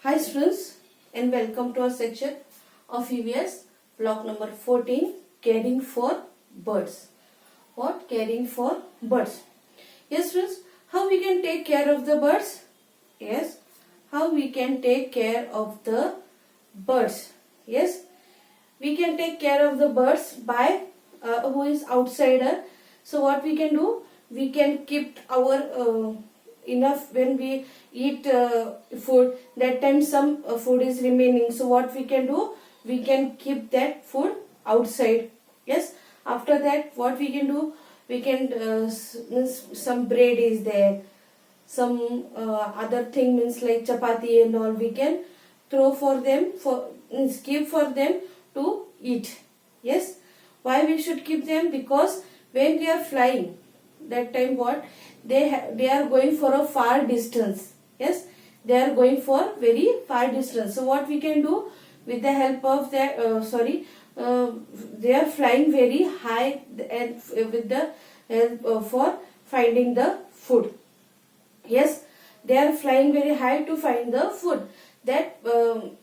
Hi students, and welcome to our section of EVS block number 14, caring for birds. What? Caring for birds. Yes students, how we can take care of the birds? Yes, how we can take care of the birds? Yes, we can take care of the birds by who is outsider. So what we can do? We can keep our enough when we eat food, that time some food is remaining, so what we can do, we can keep that food outside. Yes, after that what we can do, we can means some bread is there, some other thing means like chapati and all, we can throw for them, for means keep for them to eat. Yes, why we should keep them? Because when they are flying, that time what, they are going for a far distance. Yes, they are going for very far distance, so what we can do, with the help of that they are flying very high, and with the help for finding the food. Yes, they are flying very high to find the food, that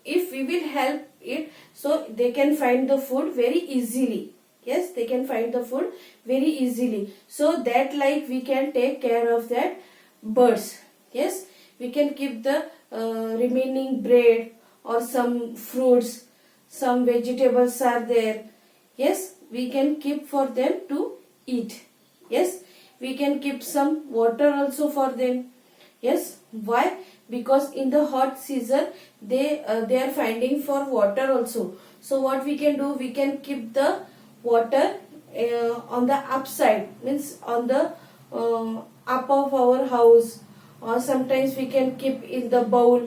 if we will help it, so they can find the food very easily. Yes, they can find the food very easily, so that like we can take care of that birds. Yes, we can keep the remaining bread or some fruits, some vegetables are there. Yes, we can keep for them to eat. Yes, we can keep some water also for them. Yes, why? Because in the hot season they are finding for water also. So what we can do, we can keep the water on the upside, means on the up of our house, or sometimes we can keep in the bowl.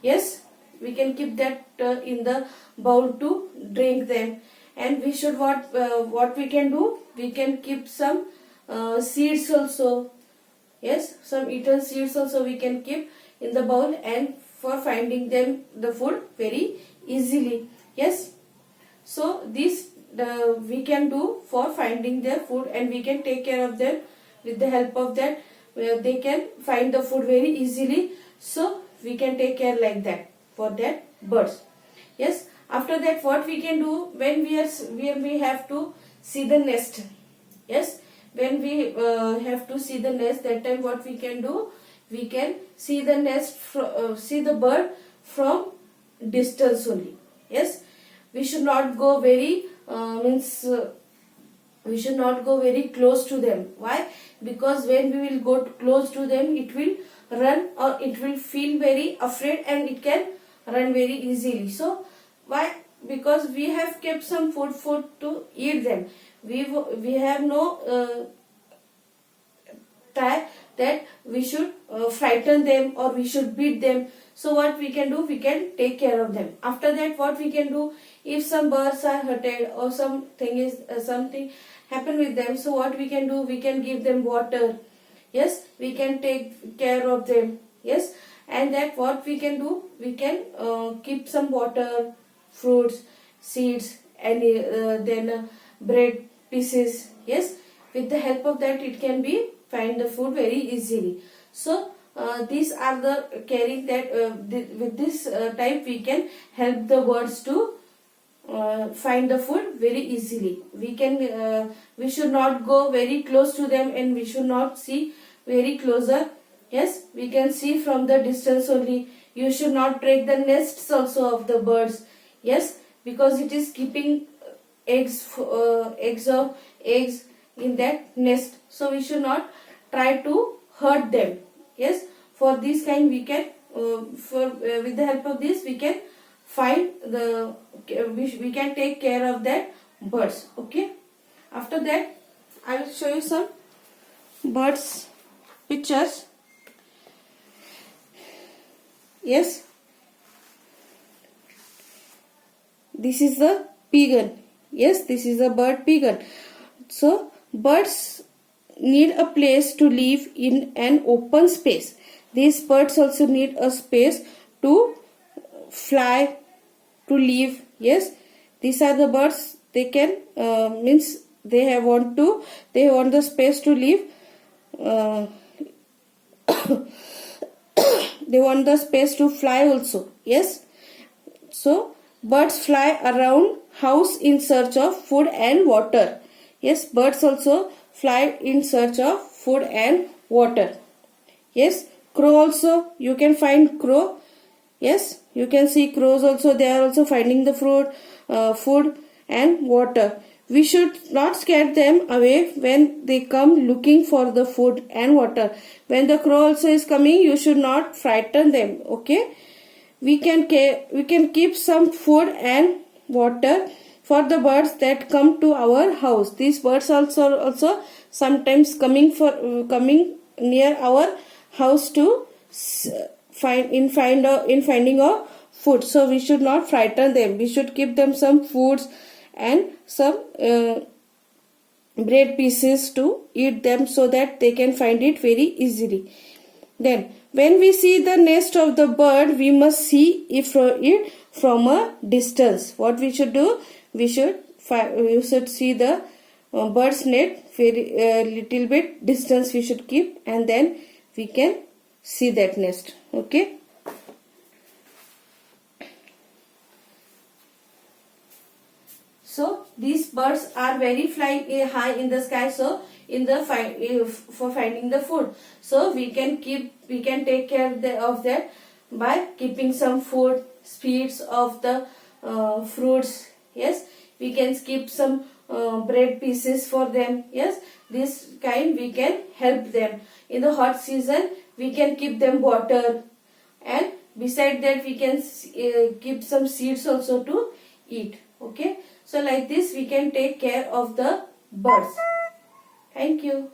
Yes, we can keep that in the bowl to drink them. And we should what we can do, we can keep some seeds also. Yes, some eaten seeds also we can keep in the bowl, and for finding them the food very easily. Yes, so this we can do for finding their food, and we can take care of them with the help of that. They can find the food very easily, so we can take care like that for that birds. Yes, after that what we can do, when we have to see the nest. Yes, when we have to see the nest, that time what we can do, we can see the nest see the bird from distance only. Yes, we should not go very we should not go very close to them. Why? Because when we will go close to them, it will run, or it will feel very afraid, and it can run very easily. So why? Because we have kept some food to eat them. We have no tie that we should frighten them or we should beat them. So what we can do, we can take care of them. After that what we can do, if some birds are hurted or something happen with them, so what we can do, we can give them water. Yes, we can take care of them. Yes, and that what we can do, we can keep some water, fruits, seeds, and then bread pieces. Yes, with the help of that it can be find the food very easily. So these are the caring that with this type we can help the birds to find the food very easily. We should not go very close to them, and we should not see very closer. Yes, we can see from the distance only. You should not break the nests also of the birds. Yes, because it is keeping eggs in that nest, so we should not try to hurt them. Yes, for this kind we can with the help of this we can find the we can take care of that birds. Okay, after that I will show you some birds pictures. Yes, this is the pigeon. Yes, this is a bird pigeon. So birds need a place to live in an open space. These birds also need a space to fly, to live. Yes, these are the birds. They can means they want the space to live. They want the space to fly also. Yes. So birds fly around house in search of food and water. Yes, birds also fly in search of food and water. Yes, crow also, you can find crow. Yes, you can see crows also, they are also finding the food and water. We should not scare them away when they come looking for the food and water. When the crow also is coming, you should not frighten them. Okay, we can keep some food and water for the birds that come to our house. These birds also sometimes coming near our house to finding a food. So we should not frighten them. We should give them some foods and some bread pieces to eat them, so that they can find it very easily. Then when we see the nest of the bird, we must see it from a distance. What we should do? We should see the bird's nest very little bit distance we should keep, and then we can see that nest. Okay. So these birds are very flying high in the sky. So for finding the food, so we can take care of that by keeping some food, seeds of the fruits. Yes, we can keep some bread pieces for them. Yes, this kind we can help them. In the hot season, we can keep them water, and beside that we can keep some seeds also to eat. Okay, so like this we can take care of the birds. Thank you.